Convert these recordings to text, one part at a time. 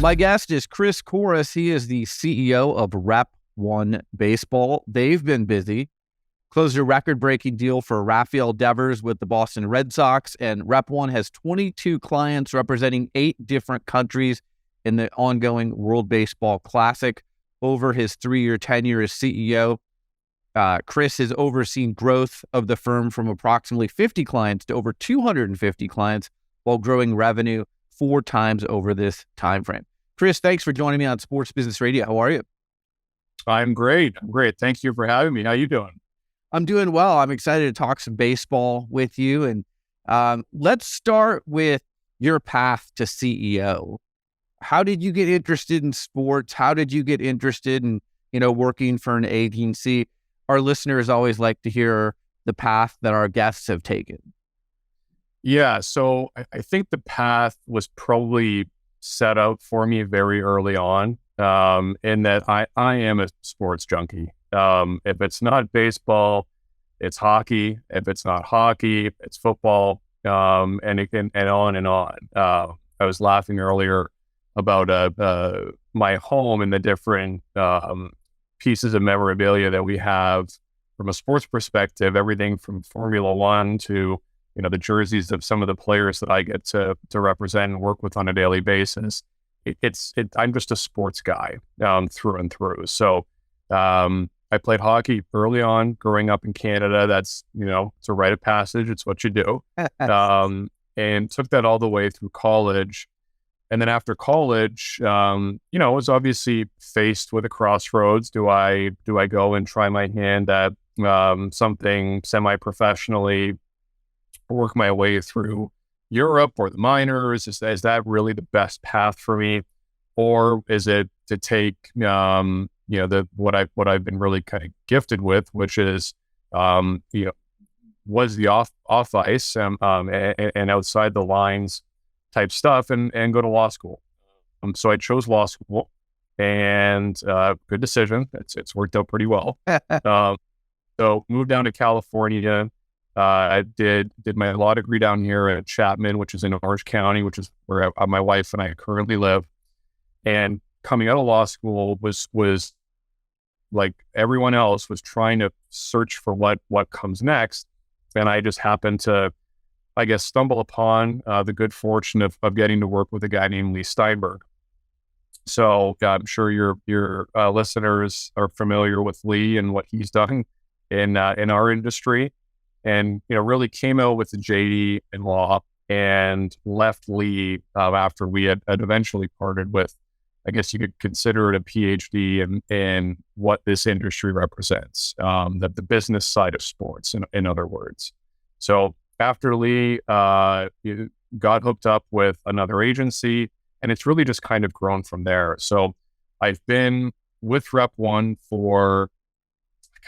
My guest is Chris Koras. He is the CEO of REP1 Baseball. They've been busy. Closed a record-breaking deal for Rafael Devers with the Boston Red Sox, and REP1 has 22 clients representing 8 different countries in the ongoing World Baseball Classic. Over his 3-year tenure as CEO, Chris has overseen growth of the firm from approximately 50 clients to over 250 clients while growing revenue 4 times over this time frame. Chris, thanks for joining me on Sports Business Radio. How are you? I'm great. Thank you for having me. How you doing? I'm doing well. I'm excited to talk some baseball with you. And let's start with your path to CEO. How did you get interested in sports? How did you get interested in, working for an agency? Our listeners always like to hear the path that our guests have taken. Yeah. So I think the path was probably set out for me very early on, in that I am a sports junkie. If it's not baseball, it's hockey. If it's not hockey, it's football, and on and on. I was laughing earlier about my home and the different pieces of memorabilia that we have from a sports perspective. Everything from Formula One to the jerseys of some of the players that I get to represent and work with on a daily basis. I'm just a sports guy through and through. So I played hockey early on growing up in Canada. That's, it's a rite of passage. It's what you do. And took that all the way through college. And then after college, I was obviously faced with a crossroads. Do I go and try my hand at something semi-professionally, work my way through Europe or the minors? Is that really the best path for me? Or is it to take, what I've been really kind of gifted with, which is, was the off ice and outside the lines type stuff and go to law school. So I chose law school, and good decision. It's worked out pretty well. So moved down to California. I did my law degree down here at Chapman, which is in Orange County, which is where my wife and I currently live. And coming out of law school was like everyone else, was trying to search for what comes next. And I just happened to, I guess, stumble upon the good fortune of getting to work with a guy named Lee Steinberg. So I'm sure your listeners are familiar with Lee and what he's done in our industry. And, really came out with the JD in law and left Lee after we had eventually parted with, I guess you could consider it a PhD in what this industry represents, the business side of sports, in other words. So after Lee, got hooked up with another agency, and it's really just kind of grown from there. So I've been with REP1 for,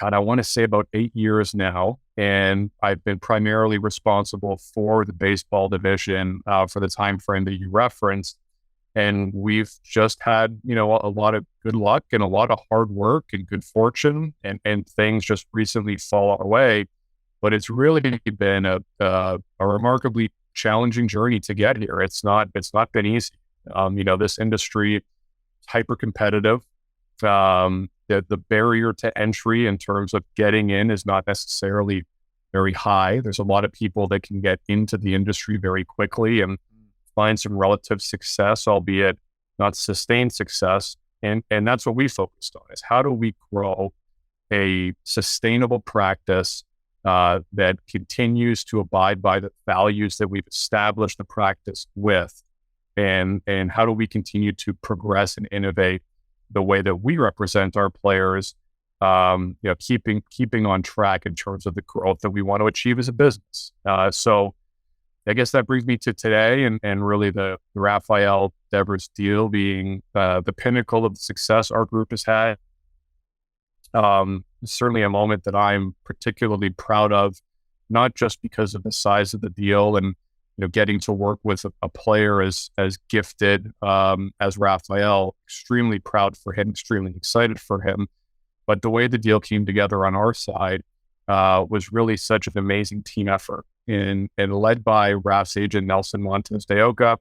I want to say about 8 years now. And I've been primarily responsible for the baseball division for the time frame that you referenced. And we've just had, a lot of good luck and a lot of hard work and good fortune, and things just recently fall our way. But it's really been a remarkably challenging journey to get here. It's not been easy. This industry is hyper competitive. The barrier to entry in terms of getting in is not necessarily very high. There's a lot of people that can get into the industry very quickly and find some relative success, albeit not sustained success. And that's what we focused on, is how do we grow a sustainable practice that continues to abide by the values that we've established the practice with, and how do we continue to progress and innovate the way that we represent our players, keeping on track in terms of the growth that we want to achieve as a business. So I guess that brings me to today, and really the Rafael Devers deal being the pinnacle of the success our group has had. Certainly a moment that I'm particularly proud of, not just because of the size of the deal and getting to work with a player as gifted as Rafael. Extremely proud for him, extremely excited for him. But the way the deal came together on our side was really such an amazing team effort, and led by Raf's agent, Nelson Montes de Oca,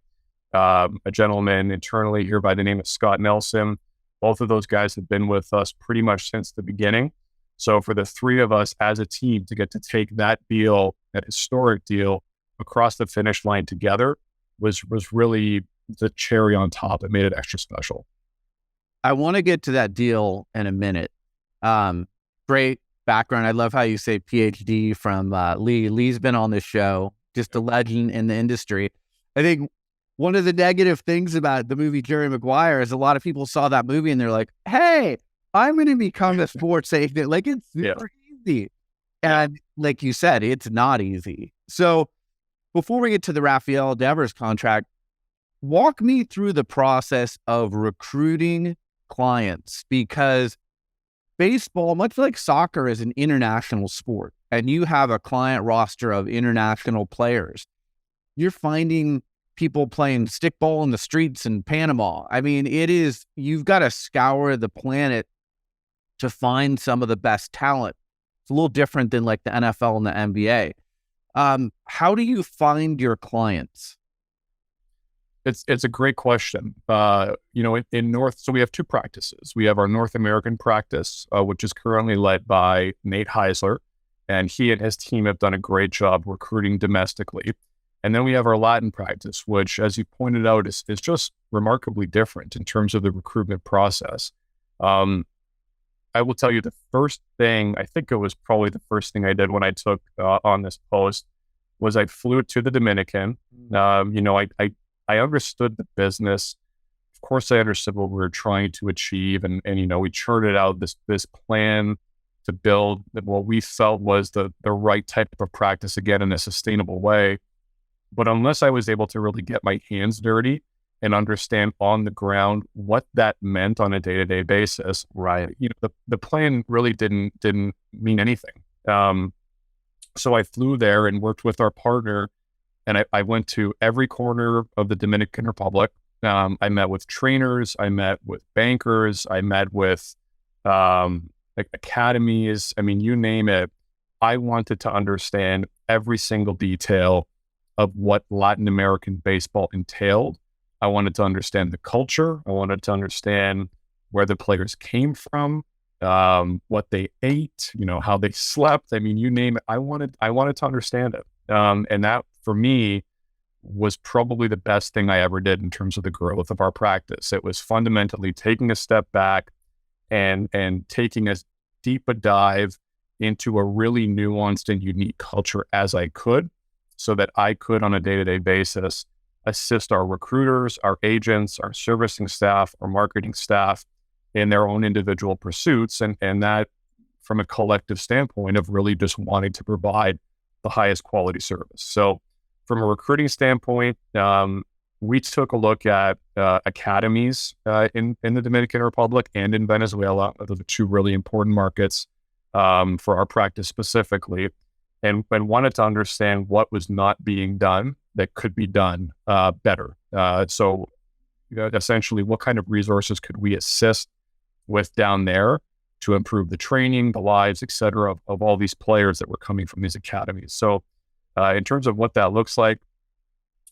a gentleman internally here by the name of Scott Nelson. Both of those guys have been with us pretty much since the beginning. So for the three of us as a team to get to take that deal, that historic deal, across the finish line together was really the cherry on top. It made it extra special. I want to get to that deal in a minute. Great background. I love how you say PhD from Lee. Lee's been on this show, just a legend in the industry. I think one of the negative things about the movie Jerry Maguire is a lot of people saw that movie and they're like, hey, I'm going to become a sports agent. Like, it's super easy. And like you said, it's not easy. So before we get to the Rafael Devers contract, walk me through the process of recruiting clients, because baseball, much like soccer, is an international sport, and you have a client roster of international players. You're finding people playing stickball in the streets in Panama. I mean, you've got to scour the planet to find some of the best talent. It's a little different than like the NFL and the NBA. How do you find your clients? It's a great question. So we have two practices. We have our North American practice, which is currently led by Nate Heisler, and he and his team have done a great job recruiting domestically. And then we have our Latin practice, which, as you pointed out, is just remarkably different in terms of the recruitment process. I will tell you the first thing, I think it was probably the first thing I did when I took on this post, was I flew to the Dominican. I understood the business. Of course, I understood what we were trying to achieve. And we churted out this plan to build what we felt was the right type of practice, again, in a sustainable way. But unless I was able to really get my hands dirty and understand on the ground what that meant on a day-to-day basis, right? The plan really didn't mean anything. So I flew there and worked with our partner, and I went to every corner of the Dominican Republic. I met with trainers, I met with bankers, I met with academies. I mean, you name it. I wanted to understand every single detail of what Latin American baseball entailed. I wanted to understand the culture. I wanted to understand where the players came from, what they ate, how they slept. I mean, you name it. I wanted to understand it. And that, for me, was probably the best thing I ever did in terms of the growth of our practice. It was fundamentally taking a step back and taking as deep a dive into a really nuanced and unique culture as I could, so that I could, on a day-to-day basis, assist our recruiters, our agents, our servicing staff, our marketing staff in their own individual pursuits. And that, from a collective standpoint of really just wanting to provide the highest quality service. So from a recruiting standpoint, we took a look at academies in the Dominican Republic and in Venezuela. Those are two really important markets for our practice specifically, and wanted to understand what was not being done that could be done better. So essentially, what kind of resources could we assist with down there to improve the training, the lives, et cetera, of all these players that were coming from these academies. So in terms of what that looks like,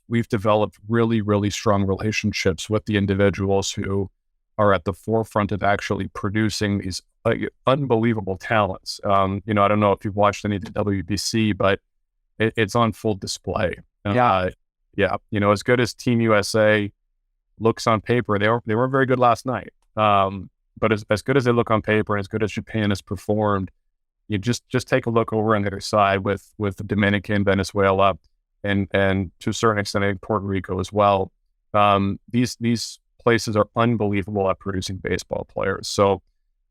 we've developed really, really strong relationships with the individuals who are at the forefront of actually producing these unbelievable talents. I don't know if you've watched any of the WBC, but it's on full display. As good as Team USA looks on paper, they weren't very good last night. But as good as they look on paper, and as good as Japan has performed, you just take a look over on the other side with the Dominican, Venezuela, and to a certain extent, I think Puerto Rico as well. These places are unbelievable at producing baseball players. So,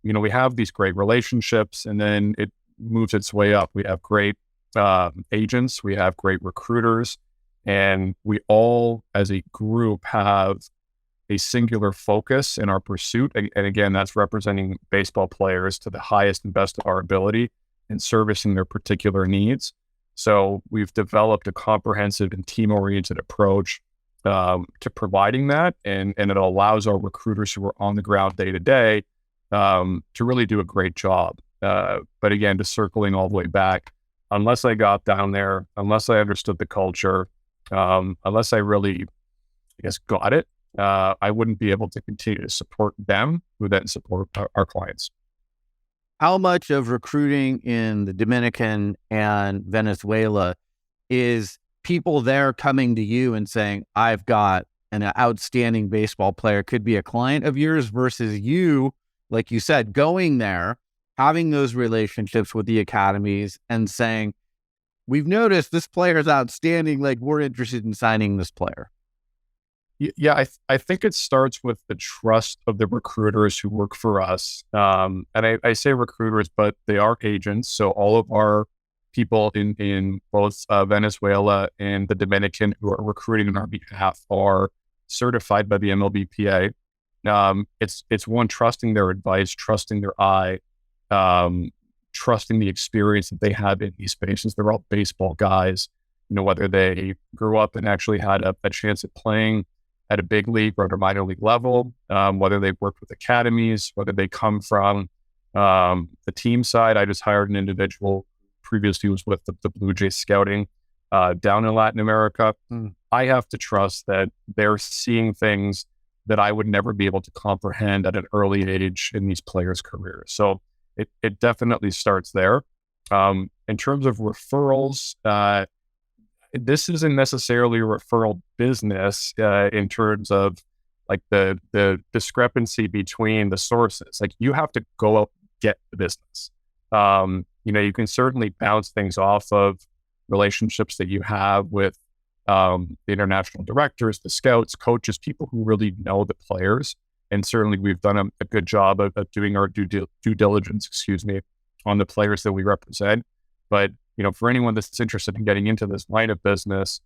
we have these great relationships, and then it moves its way up. We have great agents, we have great recruiters, and we all, as a group, have a singular focus in our pursuit. And again, that's representing baseball players to the highest and best of our ability and servicing their particular needs. So we've developed a comprehensive and team-oriented approach to providing that. And it allows our recruiters who are on the ground day to day to really do a great job. But again, just circling all the way back, unless I got down there, unless I understood the culture, unless I really guess, got it, I wouldn't be able to continue to support them, who then support our clients. How much of recruiting in the Dominican and Venezuela is people there coming to you and saying, I've got an outstanding baseball player, could be a client of yours, versus you, like you said, going there, having those relationships with the academies and saying, we've noticed this player is outstanding, like we're interested in signing this player? Yeah, I think it starts with the trust of the recruiters who work for us. And I say recruiters, but they are agents. So all of our people in both Venezuela and the Dominican who are recruiting on our behalf are certified by the MLBPA. It's one, trusting their advice, trusting their eye, trusting the experience that they have in these spaces. They're all baseball guys, whether they grew up and actually had a chance at playing at a big league or at a minor league level, whether they've worked with academies, whether they come from the team side. I just hired an individual previously was with the Blue Jays scouting down in Latin America. I have to trust that they're seeing things that I would never be able to comprehend at an early age in these players' careers. So it definitely starts there. In terms of referrals, this isn't necessarily a referral business in terms of like the discrepancy between the sources. Like, you have to go out and get the business. You can certainly bounce things off of relationships that you have with the international directors, the scouts, coaches, people who really know the players. And certainly we've done a good job of doing our due diligence, on the players that we represent. But, for anyone that's interested in getting into this line of business,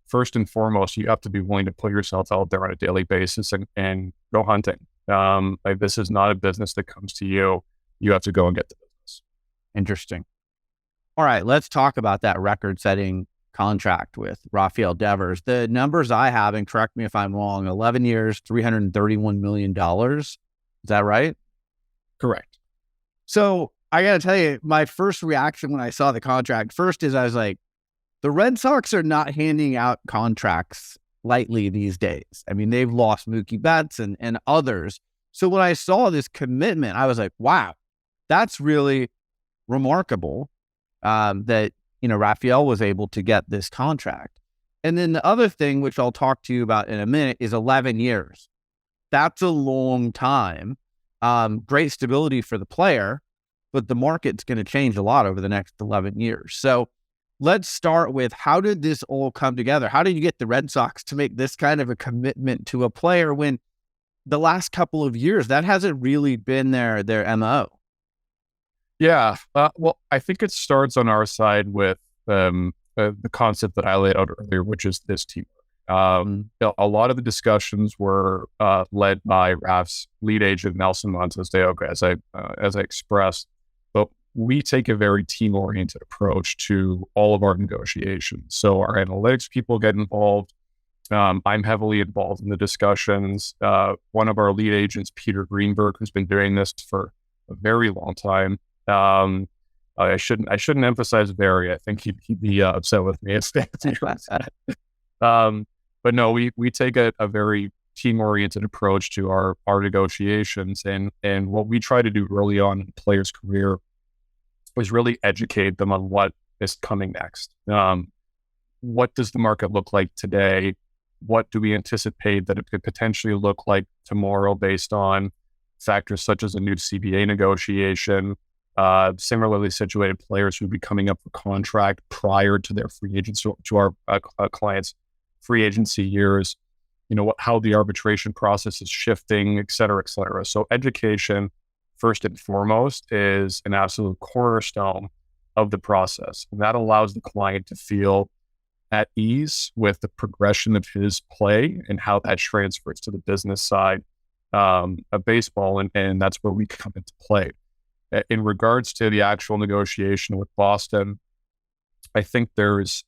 first and foremost, you have to be willing to put yourself out there on a daily basis and go hunting. This is not a business that comes to you. You have to go and get the business. Interesting. All right, let's talk about that record-setting contract with Rafael Devers. The numbers I have, and correct me if I'm wrong, 11 years, $331 million. Is that right? Correct. So I got to tell you, my first reaction when I saw the contract first is I was like, the Red Sox are not handing out contracts lightly these days. I mean, they've lost Mookie Betts and others. So when I saw this commitment, I was like, wow, that's really remarkable that, Rafael was able to get this contract. And then the other thing, which I'll talk to you about in a minute, is 11 years. That's a long time. Great stability for the player, but the market's going to change a lot over the next 11 years. So let's start with, how did this all come together? How did you get the Red Sox to make this kind of a commitment to a player when the last couple of years, that hasn't really been their MO? Yeah. Well, I think it starts on our side with the concept that I laid out earlier, which is this teamwork. A lot of the discussions were led by Raf's lead agent, Nelson Montes de Oca, as I expressed. But we take a very team-oriented approach to all of our negotiations. So our analytics people get involved. I'm heavily involved in the discussions. One of our lead agents, Peter Greenberg, who's been doing this for a very long time. I shouldn't emphasize very. I think he'd be upset with me. But no, we take a very team-oriented approach to our negotiations, and what we try to do early on in a player's career is really educate them on what is coming next. What does the market look like today? What do we anticipate that it could potentially look like tomorrow based on factors such as a new CBA negotiation, similarly situated players who would be coming up for contract prior to their free agency, to our clients' free agency years, how the arbitration process is shifting, et cetera, et cetera. So education, first and foremost, is an absolute cornerstone of the process. And that allows the client to feel at ease with the progression of his play and how that transfers to the business side of baseball. And that's where we come into play. In regards to the actual negotiation with Boston, I think there's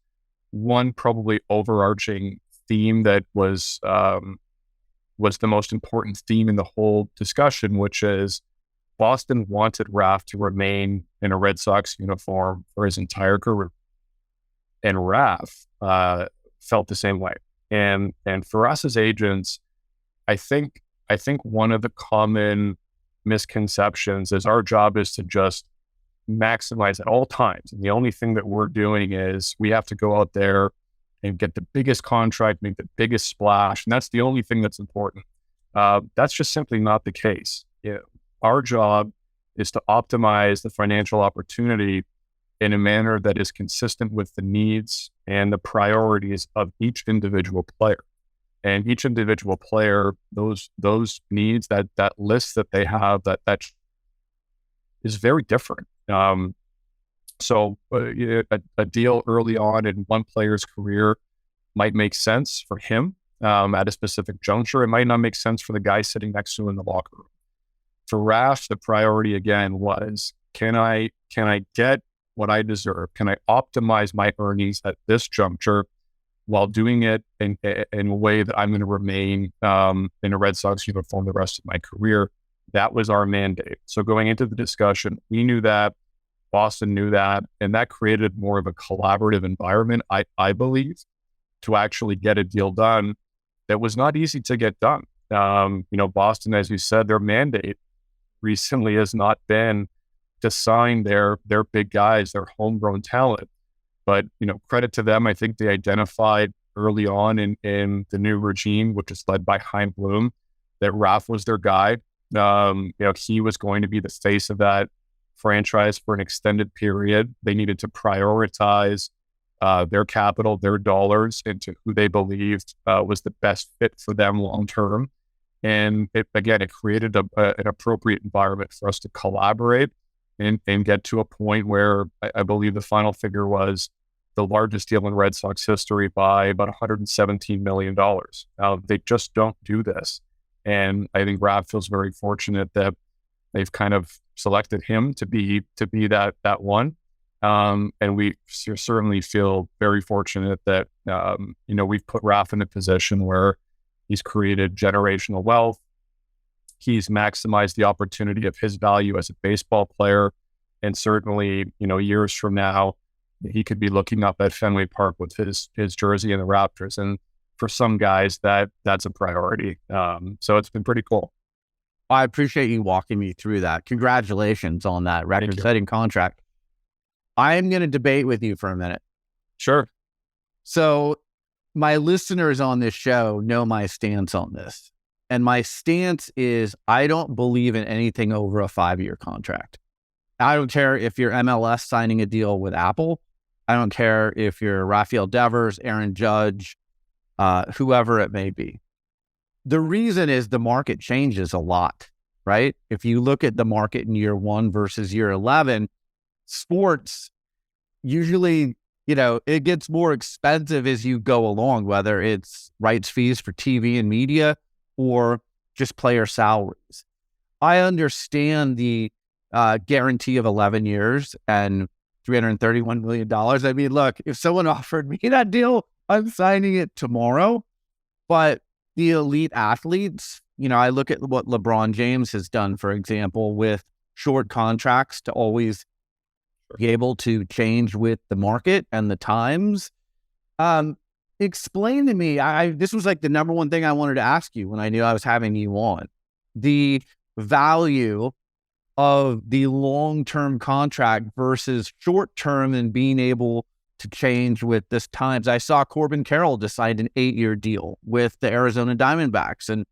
one probably overarching theme that was the most important theme in the whole discussion, which is Boston wanted Raf to remain in a Red Sox uniform for his entire career. And Raf felt the same way. And for us as agents, I think one of the common misconceptions is our job is to just maximize at all times. And the only thing that we're doing is we have to go out there and get the biggest contract, make the biggest splash. And that's the only thing that's important. That's just simply not the case. Our job is to optimize the financial opportunity in a manner that is consistent with the needs and the priorities of each individual player. And each individual player, those needs, that list that they have, that is very different. So a deal early on in one player's career might make sense for him at a specific juncture. It might not make sense for the guy sitting next to him in the locker room. For Raf, the priority again was, can I get what I deserve? Can I optimize my earnings at this juncture while doing it in a way that I'm going to remain in a Red Sox uniform the rest of my career? That was our mandate. So going into the discussion, we knew that, Boston knew that, and that created more of a collaborative environment, I believe, to actually get a deal done that was not easy to get done. Boston, as you said, their mandate recently has not been to sign their big guys, their homegrown talent. But, credit to them, I think they identified early on in the new regime, which is led by Chaim Bloom, that Raf was their guy. He was going to be the face of that franchise for an extended period. They needed to prioritize their capital, their dollars into who they believed was the best fit for them long term. And it created an appropriate environment for us to collaborate and get to a point where I believe the final figure was the largest deal in Red Sox history by about $117 million. They just don't do this. And I think Raf feels very fortunate that they've kind of selected him to be that one. And we certainly feel very fortunate that, we've put Raf in a position where he's created generational wealth. He's maximized the opportunity of his value as a baseball player. And certainly, years from now, he could be looking up at Fenway Park with his jersey and the Raptors. And for some guys, that's a priority. So it's been pretty cool. I appreciate you walking me through that. Congratulations on that record-setting contract. I am going to debate with you for a minute. Sure. So my listeners on this show know my stance on this. And my stance is I don't believe in anything over a 5-year contract. I don't care if you're MLS signing a deal with Apple. I don't care if you're Rafael Devers, Aaron Judge, whoever it may be. The reason is the market changes a lot, right? If you look at the market in year 1 versus year 11, sports usually, it gets more expensive as you go along, whether it's rights fees for TV and media or just player salaries. I understand the guarantee of 11 years and $331 million. I mean, look, if someone offered me that deal, I'm signing it tomorrow. But the elite athletes, I look at what LeBron James has done, for example, with short contracts to always be able to change with the market and the times. Explain to me, this was like the number one thing I wanted to ask you when I knew I was having you on. The value of the long-term contract versus short-term and being able to change with this times. I saw Corbin Carroll decide an 8-year deal with the Arizona Diamondbacks. And,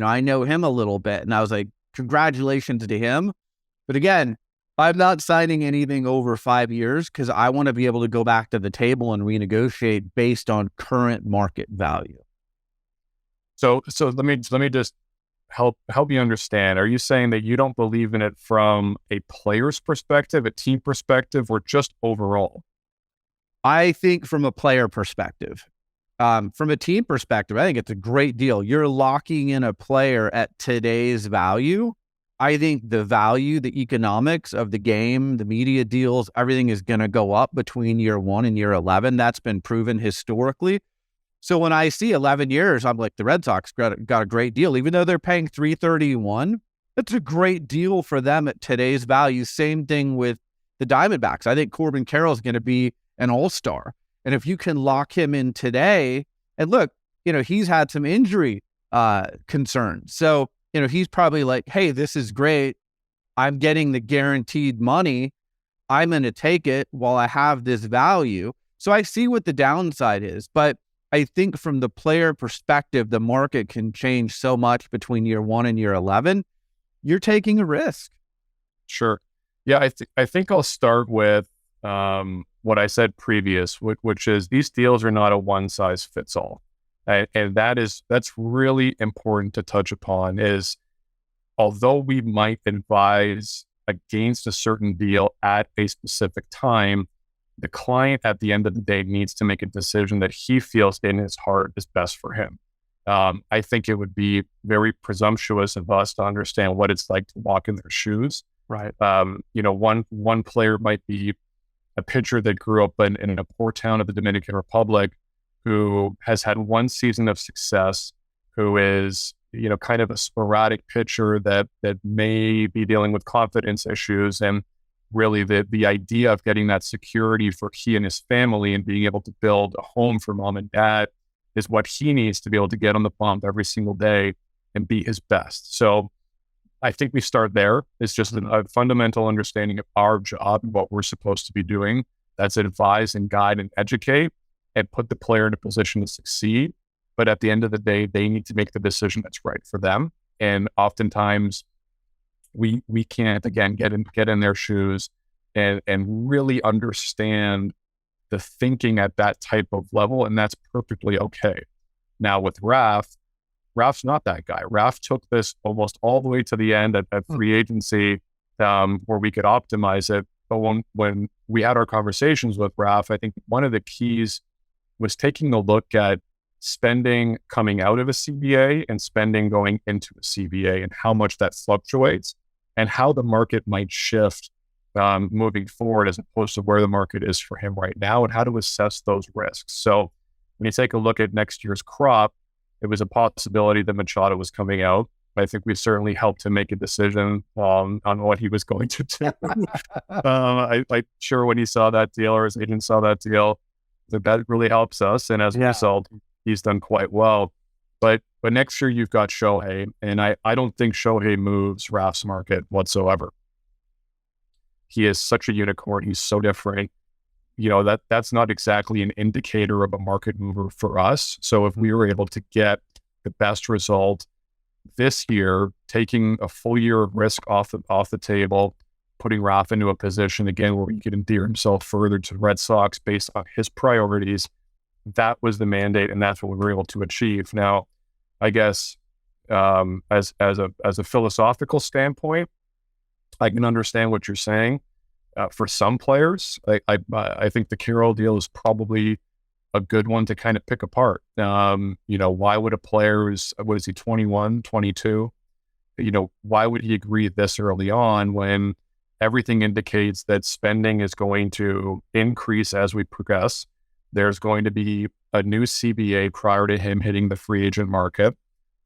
I know him a little bit. And I was like, congratulations to him. But again, I'm not signing anything over 5 years because I want to be able to go back to the table and renegotiate based on current market value. So let me just help you understand. Are you saying that you don't believe in it from a player's perspective, a team perspective, or just overall? I think from a player perspective. From a team perspective, I think it's a great deal. You're locking in a player at today's value. I think the value, the economics of the game, the media deals, everything is going to go up between year 1 and year 11. That's been proven historically. So when I see 11 years, I'm like, the Red Sox got a great deal. Even though they're paying $331, it's a great deal for them at today's value. Same thing with the Diamondbacks. I think Corbin Carroll is going to be an all-star. And if you can lock him in today, and look, he's had some injury concerns. So, he's probably like, hey, this is great. I'm getting the guaranteed money. I'm going to take it while I have this value. So I see what the downside is, but I think from the player perspective, the market can change so much between year 1 and year 11. You're taking a risk. Sure. Yeah, I think I'll start with what I said previous, which is these deals are not a one size fits all. And that's really important to touch upon is, although we might advise against a certain deal at a specific time, the client at the end of the day needs to make a decision that he feels in his heart is best for him. I think it would be very presumptuous of us to understand what it's like to walk in their shoes. Right. One player might be a pitcher that grew up in a poor town of the Dominican Republic who has had one season of success, who is, kind of a sporadic pitcher that may be dealing with confidence issues. And really the idea of getting that security for he and his family and being able to build a home for mom and dad is what he needs to be able to get on the bump every single day and be his best. So I think we start there. It's just a fundamental understanding of our job and what we're supposed to be doing. That's advise and guide and educate and put the player in a position to succeed. But at the end of the day, they need to make the decision that's right for them. And oftentimes we can't, again, get in their shoes and really understand the thinking at that type of level. And that's perfectly okay. Now with Raf's not that guy. Raf took this almost all the way to the end at free agency where we could optimize it. But when we had our conversations with Raf, I think one of the keys was taking a look at spending coming out of a CBA and spending going into a CBA and how much that fluctuates and how the market might shift moving forward as opposed to where the market is for him right now and how to assess those risks. So when you take a look at next year's crop, it was a possibility that Machado was coming out. I think we certainly helped him make a decision on what he was going to do. I'm sure when he saw that deal or his agent saw that deal, that really helps us. And as a result, he's done quite well. But next year you've got Shohei, and I don't think Shohei moves Raf's market whatsoever. He is such a unicorn. He's so different. That's not exactly an indicator of a market mover for us. So if we were able to get the best result this year, taking a full year of risk off the table, putting Raf into a position again where he could endear himself further to the Red Sox based on his priorities, that was the mandate, and that's what we were able to achieve. Now, I guess as a philosophical standpoint, I can understand what you're saying. For some players, I think the Carroll deal is probably a good one to kind of pick apart. Why would a player what is he, 21, 22? Why would he agree this early on when everything indicates that spending is going to increase as we progress? There's going to be a new CBA prior to him hitting the free agent market.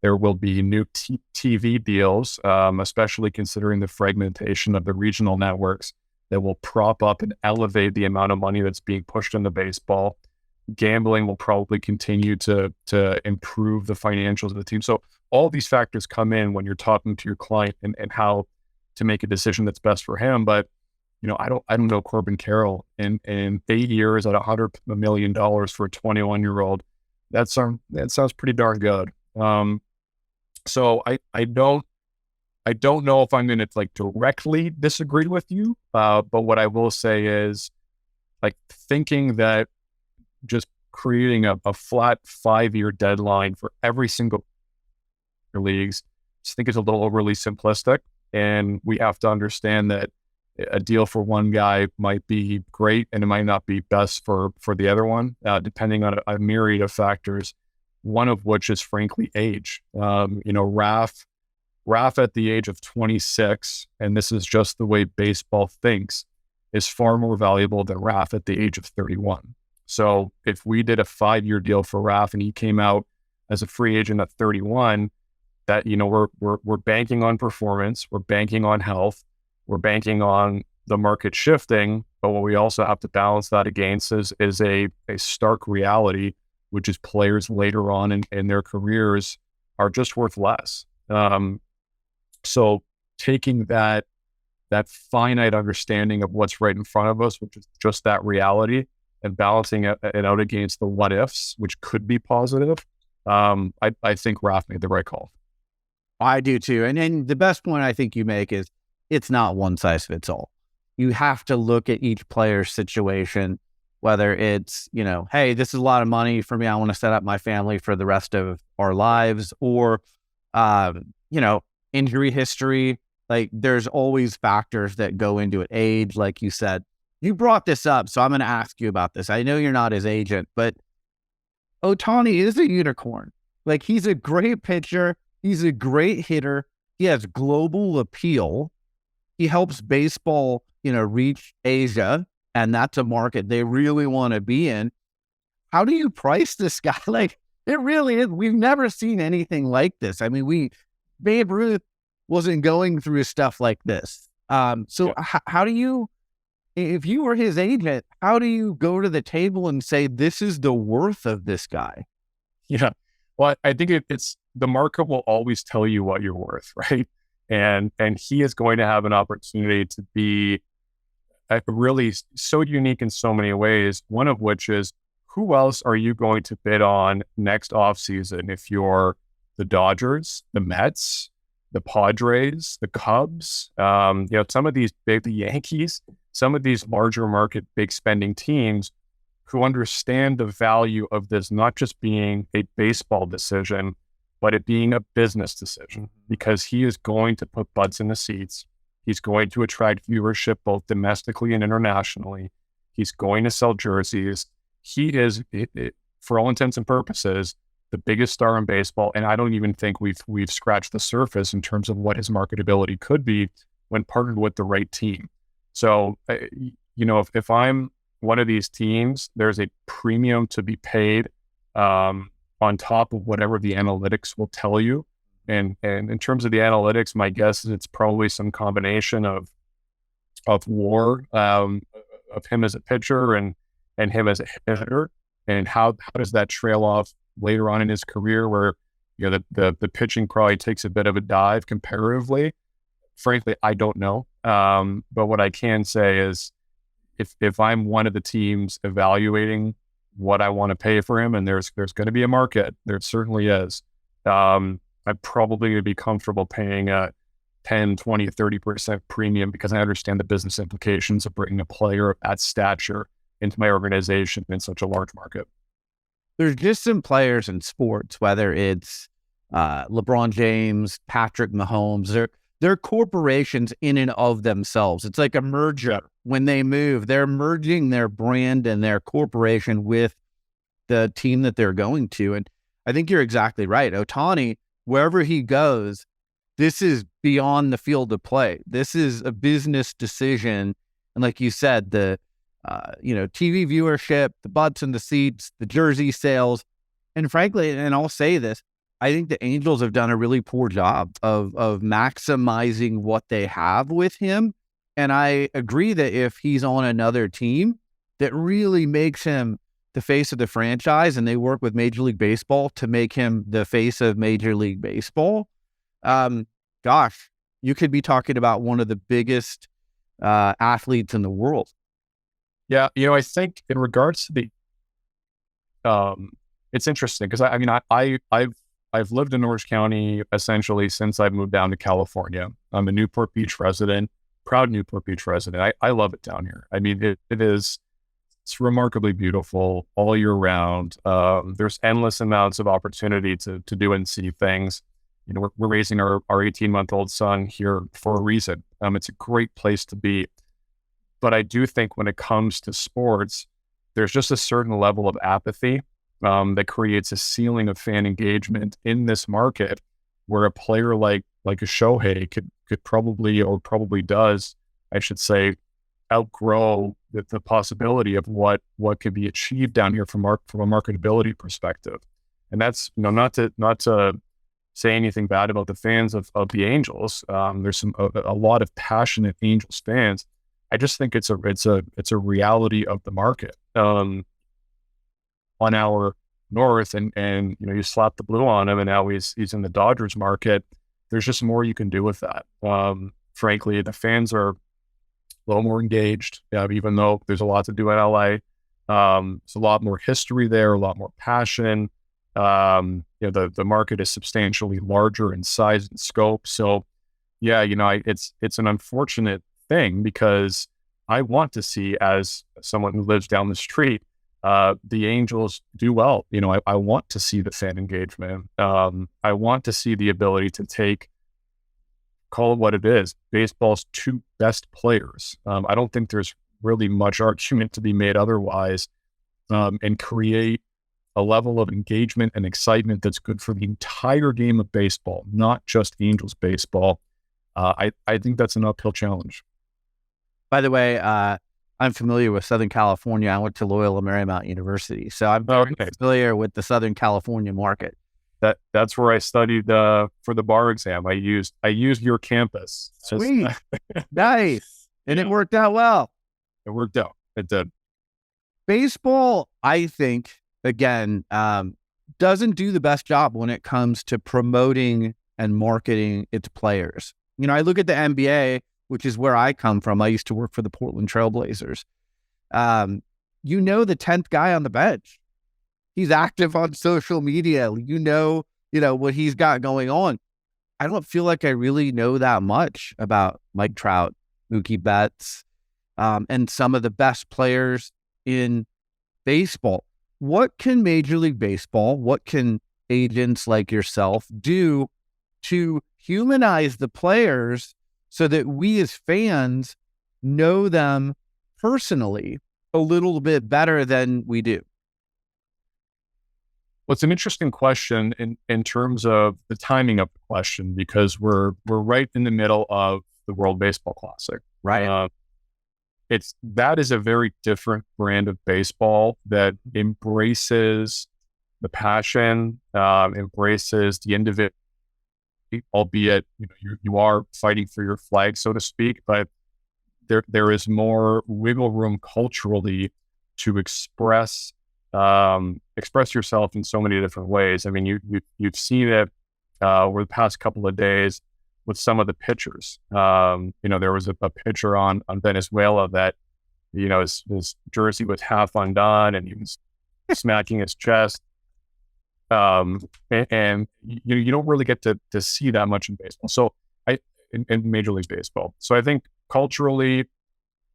There will be new TV deals, especially considering the fragmentation of the regional networks that will prop up and elevate the amount of money that's being pushed into baseball. Gambling will probably continue to improve the financials of the team. So all these factors come in when you're talking to your client and how to make a decision that's best for him. But I don't know Corbin Carroll in 8 years at $100 million for a 21-year-old. That sounds pretty darn good. So I don't know if I'm going to directly disagree with you. But what I will say is thinking that just creating a flat 5-year deadline for every single leagues, I just think it's a little overly simplistic. And we have to understand that a deal for one guy might be great and it might not be best for the other one, depending on a myriad of factors, one of which is frankly age. Raf at the age of 26, and this is just the way baseball thinks, is far more valuable than Raf at the age of 31. So if we did a 5-year deal for Raf and he came out as a free agent at 31, that, we're banking on performance, we're banking on health, we're banking on the market shifting, but what we also have to balance that against is a stark reality which is players later on in their careers are just worth less. So taking that finite understanding of what's right in front of us, which is just that reality, and balancing it out against the what ifs, which could be positive, I think Raf made the right call. I do too. And then the best point I think you make is it's not one size fits all. You have to look at each player's situation, whether it's, hey, this is a lot of money for me. I want to set up my family for the rest of our lives, or, injury history. Like, there's always factors that go into it. Age, like you said. You brought this up, so I'm going to ask you about this. I know you're not his agent, but Ohtani is a unicorn. Like, he's a great pitcher. He's a great hitter. He has global appeal. He helps baseball, reach Asia, and that's a market they really want to be in. How do you price this guy? Like, it really is. We've never seen anything like this. I mean, Babe Ruth wasn't going through stuff like this. So how do you, if you were his agent, how do you go to the table and say, this is the worth of this guy? Yeah. Well, I think it's the market will always tell you what you're worth, right? And he is going to have an opportunity to be really so unique in so many ways. One of which is, who else are you going to bid on next offseason if you're the Dodgers, the Mets, the Padres, the Cubs, some of these the Yankees, some of these larger market, big spending teams who understand the value of this not just being a baseball decision, but it being a business decision, because he is going to put butts in the seats. He's going to attract viewership both domestically and internationally. He's going to sell jerseys. He is, for all intents and purposes, the biggest star in baseball, and I don't even think we've scratched the surface in terms of what his marketability could be when partnered with the right team. So, if I'm one of these teams, there's a premium to be paid on top of whatever the analytics will tell you. And in terms of the analytics, my guess is it's probably some combination of WAR, of him as a pitcher and him as a hitter, and how does that trail off later on in his career, where the pitching probably takes a bit of a dive comparatively. Frankly, I don't know. But what I can say is, if I'm one of the teams evaluating what I want to pay for him, and there's going to be a market, there certainly is, I'm probably going to be comfortable paying a 10, 20, 30% premium, because I understand the business implications of bringing a player of that stature into my organization in such a large market. There's just some players in sports, whether it's LeBron James, Patrick Mahomes, they're corporations in and of themselves. It's like a merger. When they move, they're merging their brand and their corporation with the team that they're going to. And I think you're exactly right. Ohtani, wherever he goes, this is beyond the field of play. This is a business decision. And like you said, the TV viewership, the butts in the seats, the jersey sales. And frankly, and I'll say this, I think the Angels have done a really poor job of maximizing what they have with him. And I agree that if he's on another team that really makes him the face of the franchise, and they work with Major League Baseball to make him the face of Major League Baseball, gosh, you could be talking about one of the biggest athletes in the world. Yeah, I think in regards to the, it's interesting because I've lived in Orange County essentially since I've moved down to California. I'm a Newport Beach resident, proud Newport Beach resident. I love it down here. I mean, it's remarkably beautiful all year round. There's endless amounts of opportunity to do and see things. We're raising our 18-month-old son here for a reason. It's a great place to be. But I do think when it comes to sports, there's just a certain level of apathy that creates a ceiling of fan engagement in this market, where a player like a Shohei could probably does, I should say, outgrow the possibility of what could be achieved down here from a marketability perspective. And that's not to say anything bad about the fans of the Angels. There's a lot of passionate Angels fans. I just think it's a reality of the market. On our north, and you slap the blue on him, and now he's in the Dodgers market. There's just more you can do with that. Frankly, the fans are a little more engaged, even though there's a lot to do in LA. There's a lot more history there, a lot more passion. The market is substantially larger in size and scope. So yeah, it's an unfortunate thing, because I want to see, as someone who lives down the street, the Angels do well. I want to see the fan engagement. I want to see the ability to call it what it is, baseball's two best players. I don't think there's really much argument to be made otherwise, and create a level of engagement and excitement that's good for the entire game of baseball, not just Angels baseball. I think that's an uphill challenge. By the way, I'm familiar with Southern California. I went to Loyola Marymount University, so I'm very familiar with the Southern California market. That's where I studied for the bar exam. I used your campus. Sweet, nice, and it worked out well. It worked out. It did. Baseball, I think, again, doesn't do the best job when it comes to promoting and marketing its players. I look at the NBA, which is where I come from. I used to work for the Portland Trailblazers. The 10th guy on the bench, he's active on social media. What he's got going on. I don't feel like I really know that much about Mike Trout, Mookie Betts, and some of the best players in baseball. What can Major League Baseball, what can agents like yourself do to humanize the players so that we as fans know them personally a little bit better than we do? Well, it's an interesting question in terms of the timing of the question, because we're right in the middle of the World Baseball Classic. Right. That is a very different brand of baseball that embraces the passion, embraces the individual, albeit you are fighting for your flag, so to speak, but there is more wiggle room culturally to express yourself in so many different ways. I mean, you've seen it over the past couple of days with some of the pitchers. There was a pitcher on Venezuela that, his jersey was half undone and he was smacking his chest. And you don't really get to see that much in baseball. So in Major League Baseball. So I think culturally,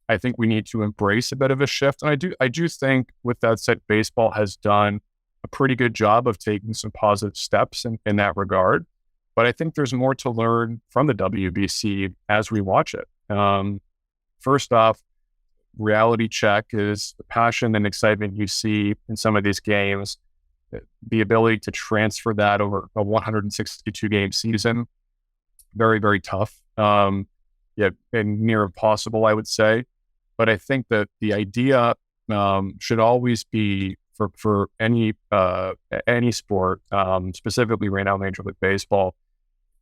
I think we need to embrace a bit of a shift. And I do think, with that said, baseball has done a pretty good job of taking some positive steps in that regard. But I think there's more to learn from the WBC as we watch it. First off, reality check is the passion and excitement you see in some of these games, the ability to transfer that over a 162 game season, very, very tough. And near impossible, I would say. But I think that the idea should always be for any sport, specifically right now, Major League Baseball.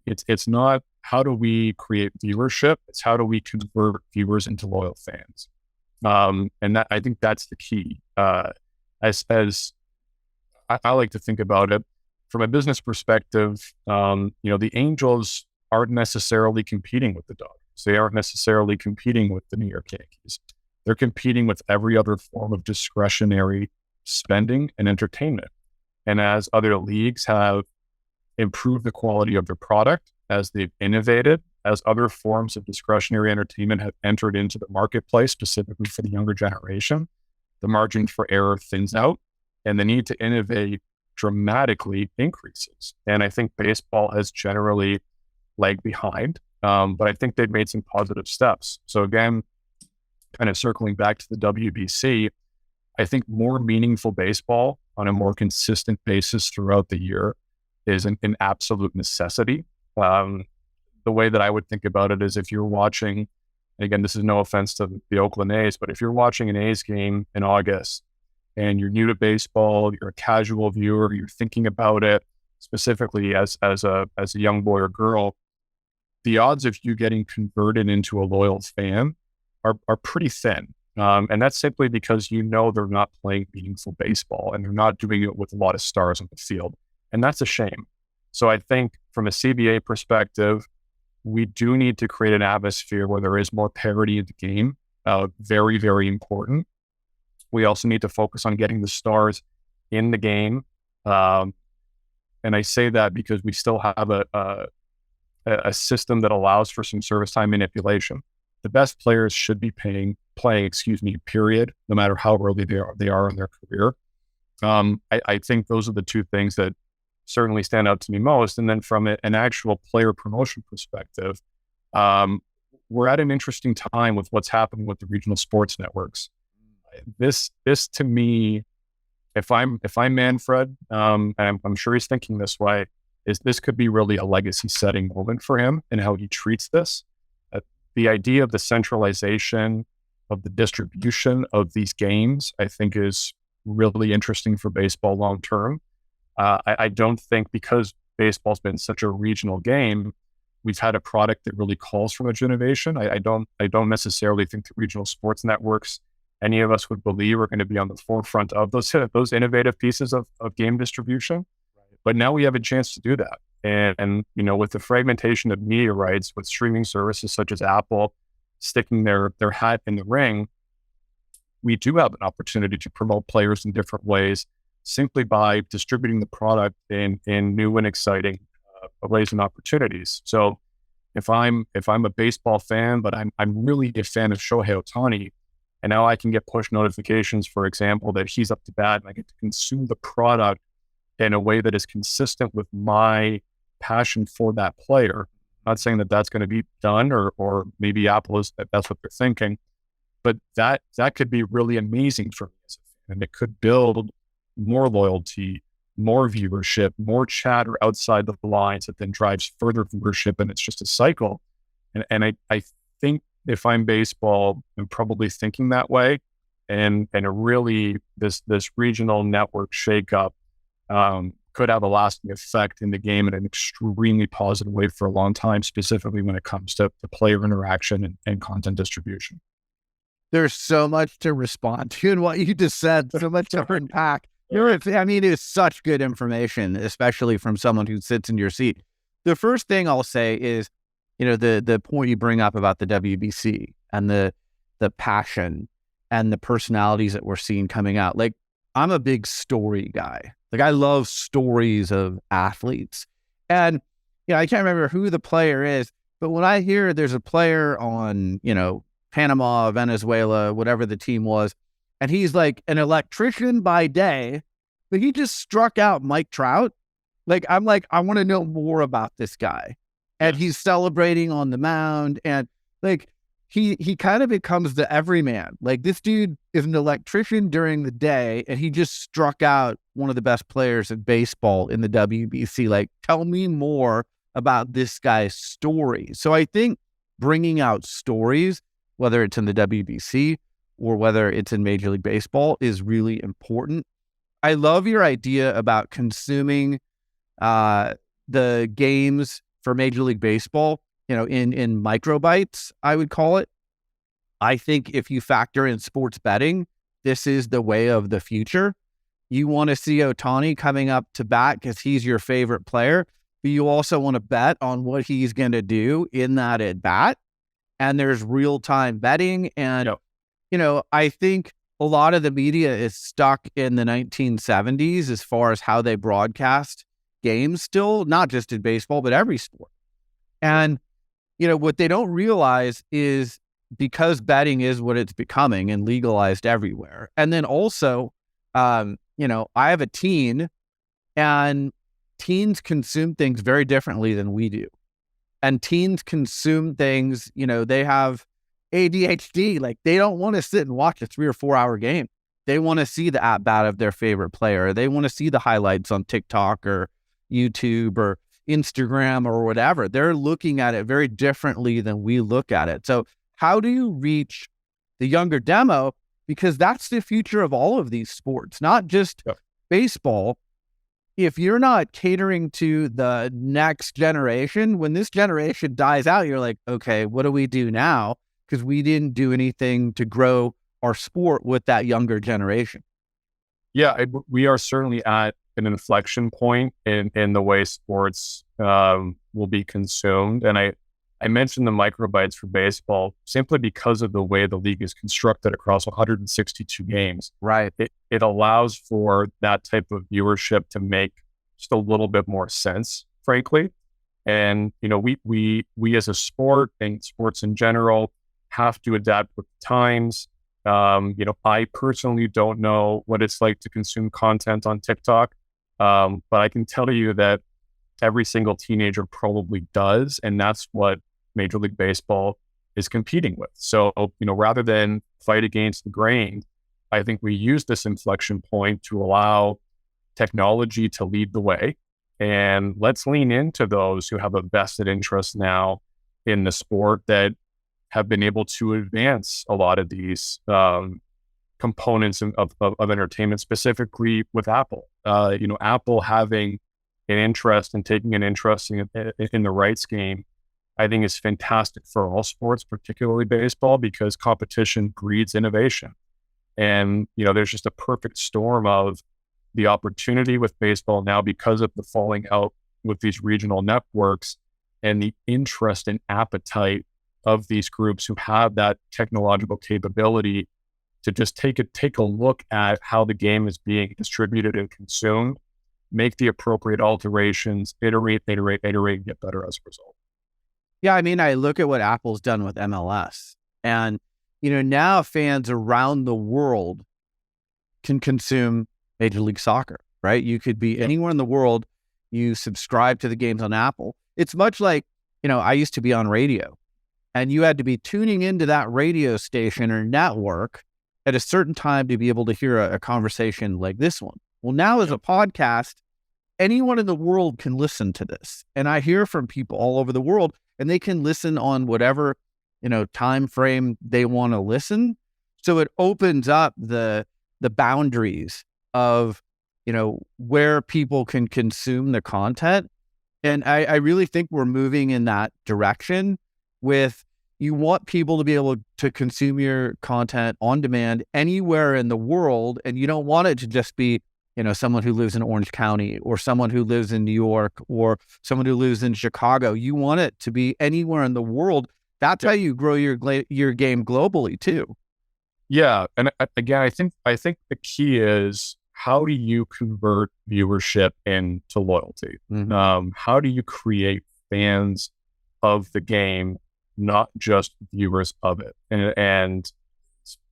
It's not how do we create viewership, it's how do we convert viewers into loyal fans. And that, I think that's the key. As I like to think about it from a business perspective, the Angels aren't necessarily competing with the Dodgers. They aren't necessarily competing with the New York Yankees. They're competing with every other form of discretionary spending and entertainment. And as other leagues have improved the quality of their product, as they've innovated, as other forms of discretionary entertainment have entered into the marketplace, specifically for the younger generation, the margin for error thins out and the need to innovate dramatically increases. And I think baseball has generally lagged behind, but I think they've made some positive steps. So again, kind of circling back to the WBC, I think more meaningful baseball on a more consistent basis throughout the year is an absolute necessity. The way that I would think about it is, if you're watching, and again, this is no offense to the Oakland A's, but if you're watching an A's game in August and you're new to baseball, you're a casual viewer, you're thinking about it specifically as a young boy or girl, the odds of you getting converted into a loyal fan are pretty thin. And that's simply because they're not playing meaningful baseball and they're not doing it with a lot of stars on the field. And that's a shame. So I think from a CBA perspective, we do need to create an atmosphere where there is more parity in the game. Very, very important. We also need to focus on getting the stars in the game. And I say that because we still have a system that allows for some service time manipulation. The best players should be playing, period, no matter how early they are in their career. I think those are the two things that certainly stand out to me most. And then from an actual player promotion perspective, we're at an interesting time with what's happening with the regional sports networks. This to me, if I'm Manfred, and I'm sure he's thinking this way, is this could be really a legacy setting moment for him and how he treats this. The idea of the centralization of the distribution of these games, I think, is really interesting for baseball long term. I don't think, because baseball's been such a regional game, we've had a product that really calls for much innovation. I don't necessarily think the regional sports networks, any of us would believe, are going to be on the forefront of those innovative pieces of game distribution. But now we have a chance to do that. And with the fragmentation of media rights, with streaming services such as Apple sticking their hat in the ring, we do have an opportunity to promote players in different ways simply by distributing the product in new and exciting ways and opportunities. So if I'm a baseball fan, but I'm really a fan of Shohei Ohtani, and now I can get push notifications, for example, that he's up to bat, and I get to consume the product in a way that is consistent with my passion for that player. I'm not saying that that's going to be done, or maybe Apple that's what they're thinking, but that could be really amazing for me as a fan, and it could build more loyalty, more viewership, more chatter outside the lines that then drives further viewership, and it's just a cycle. And I think if I'm baseball, I'm probably thinking that way, and a really this regional network shakeup could have a lasting effect in the game in an extremely positive way for a long time, specifically when it comes to player interaction and content distribution. There's so much to respond to in what you just said, so much to unpack. It's such good information, especially from someone who sits in your seat. The first thing I'll say is, the point you bring up about the WBC and the passion and the personalities that we're seeing coming out. Like, I'm a big story guy. Like, I love stories of athletes. And, I can't remember who the player is, but when I hear there's a player on, Panama, Venezuela, whatever the team was, and he's like an electrician by day, but he just struck out Mike Trout. Like, I'm like, I want to know more about this guy. And he's celebrating on the mound, and like, he kind of becomes the everyman. Like, this dude is an electrician during the day, and he just struck out one of the best players in baseball in the WBC. Like, tell me more about this guy's story. So I think bringing out stories, whether it's in the WBC or whether it's in Major League Baseball, is really important. I love your idea about consuming the games for Major League Baseball, in microbytes, I would call it. I think if you factor in sports betting, this is the way of the future. You want to see Ohtani coming up to bat because he's your favorite player, but you also want to bet on what he's going to do in that at bat. And there's real-time betting. And, I think a lot of the media is stuck in the 1970s as far as how they broadcast games still, not just in baseball, but every sport. And, what they don't realize is, because betting is what it's becoming and legalized everywhere. And then also, I have a teen, and teens consume things very differently than we do. And teens consume things, they have ADHD. Like, they don't want to sit and watch a 3 or 4 hour game. They want to see the at-bat of their favorite player. They want to see the highlights on TikTok or YouTube or Instagram or whatever. They're looking at it very differently than we look at it. So how do you reach the younger demo? Because that's the future of all of these sports, not just baseball. If you're not catering to the next generation, when this generation dies out, you're like, okay, what do we do now? Because we didn't do anything to grow our sport with that younger generation. Yeah, we are certainly at an inflection point in the way sports will be consumed. And I mentioned the microbytes for baseball simply because of the way the league is constructed across 162 games. Right. It allows for that type of viewership to make just a little bit more sense, frankly. And, we as a sport and sports in general have to adapt with the times. I personally don't know what it's like to consume content on TikTok. But I can tell you that every single teenager probably does. And that's what Major League Baseball is competing with. So, rather than fight against the grain, I think we use this inflection point to allow technology to lead the way. And let's lean into those who have a vested interest now in the sport that have been able to advance a lot of these components of entertainment, specifically with Apple. Apple having an interest and taking an interest in the rights game, I think is fantastic for all sports, particularly baseball, because competition breeds innovation. And, there's just a perfect storm of the opportunity with baseball now because of the falling out with these regional networks and the interest and appetite of these groups who have that technological capability to just take a look at how the game is being distributed and consumed, make the appropriate alterations, iterate, and get better as a result. Yeah, I mean, I look at what Apple's done with MLS, and now fans around the world can consume Major League Soccer, right? You could be anywhere in the world, you subscribe to the games on Apple. It's much like, I used to be on radio, and you had to be tuning into that radio station or network at a certain time to be able to hear a conversation like this one. Well, now as a podcast, anyone in the world can listen to this. And I hear from people all over the world, and they can listen on whatever, time frame they want to listen. So it opens up the boundaries of, where people can consume the content. And I really think we're moving in that direction with, you want people to be able to consume your content on demand anywhere in the world. And you don't want it to just be, someone who lives in Orange County or someone who lives in New York or someone who lives in Chicago. You want it to be anywhere in the world. That's how you grow your game globally too. Yeah. And again, I think the key is, how do you convert viewership into loyalty? Mm-hmm. How do you create fans of the game, not just viewers of it? And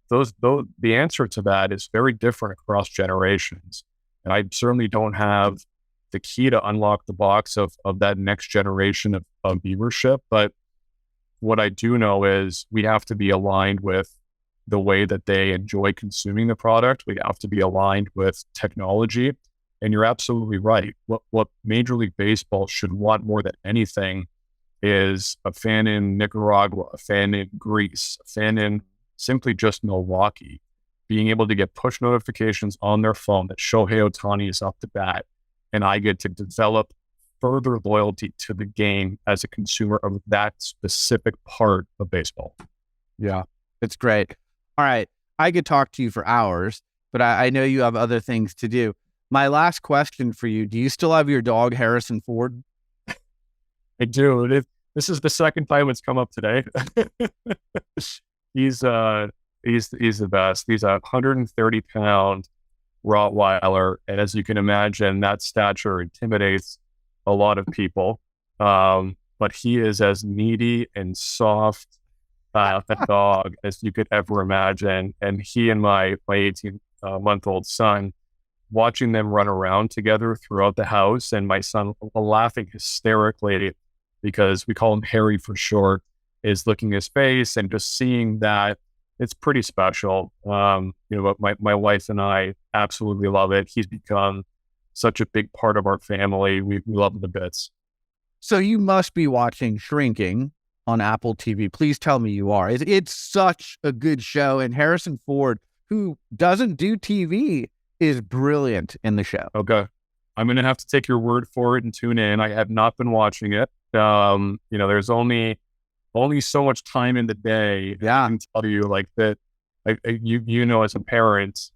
the answer to that is very different across generations. And I certainly don't have the key to unlock the box of that next generation of viewership. But what I do know is we have to be aligned with the way that they enjoy consuming the product. We have to be aligned with technology. And you're absolutely right. What Major League Baseball should want more than anything is a fan in Nicaragua, a fan in Greece, a fan in simply just Milwaukee, being able to get push notifications on their phone that Shohei Ohtani is up to bat. And I get to develop further loyalty to the game as a consumer of that specific part of baseball. Yeah, it's great. All right. I could talk to you for hours, but I know you have other things to do. My last question for you, do you still have your dog, Harrison Ford? I do. This is the second time it's come up today. He's the best. He's a 130-pound Rottweiler. And as you can imagine, that stature intimidates a lot of people. But he is as needy and soft a dog as you could ever imagine. And he and my 18-month-old son, watching them run around together throughout the house, and my son laughing hysterically because we call him Harry for short, is looking at his face and just seeing that, it's pretty special. But my wife and I absolutely love it. He's become such a big part of our family. We love him to bits. So you must be watching Shrinking on Apple TV. Please tell me you are. It's such a good show. And Harrison Ford, who doesn't do TV, is brilliant in the show. Okay. I'm going to have to take your word for it and tune in. I have not been watching it. There's only so much time in the day. Yeah. I can tell you like that. you know, as a parent,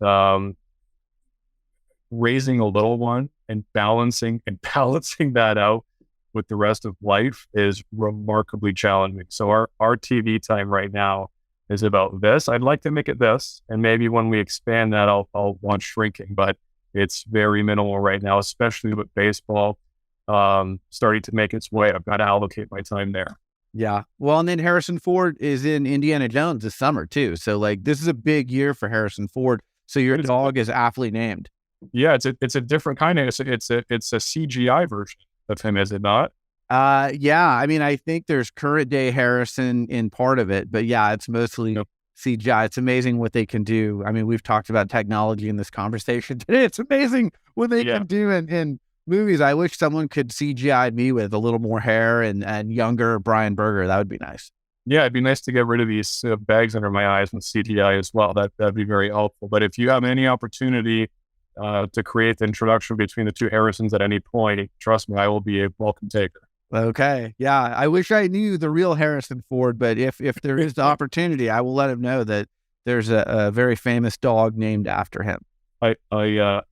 raising a little one and balancing that out with the rest of life is remarkably challenging. So our TV time right now is about this. I'd like to make it this, and maybe when we expand that, I'll want shrinking, but it's very minimal right now, especially with baseball starting to make its way. I've got to allocate my time there. Yeah. Well, and then Harrison Ford is in Indiana Jones this summer too. So like this is a big year for Harrison Ford. So your dog is aptly named. Yeah, it's a different kind of it's a CGI version of him, is it not? Yeah. I mean, I think there's current day Harrison in part of it, but yeah, it's mostly CGI. It's amazing what they can do. I mean, we've talked about technology in this conversation today. It's amazing what they can do in movies. I wish someone could CGI me with a little more hair and younger Brian Berger. That would be nice. Yeah, it'd be nice to get rid of these bags under my eyes with CGI as well. That'd be very helpful. But if you have any opportunity to create the introduction between the two Harrisons at any point, trust me, I will be a welcome taker. Okay. Yeah. I wish I knew the real Harrison Ford, but if there is the opportunity, I will let him know that there's a very famous dog named after him. I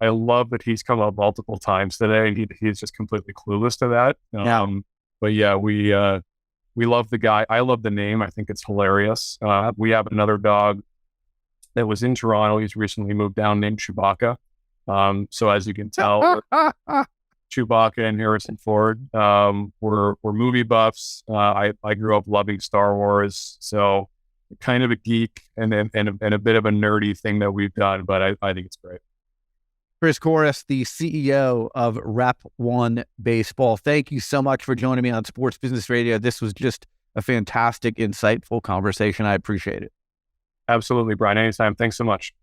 love that he's come up multiple times today. He's just completely clueless to that. But yeah, we love the guy. I love the name. I think it's hilarious. We have another dog that was in Toronto. He's recently moved down, named Chewbacca. So as you can tell, Chewbacca and Harrison Ford were movie buffs. I grew up loving Star Wars, so kind of a geek and a bit of a nerdy thing that we've done, but I think it's great. Chris Koras, the CEO of REP1 Baseball. Thank you so much for joining me on Sports Business Radio. This was just a fantastic, insightful conversation. I appreciate it. Absolutely, Brian. Anytime. Thanks so much.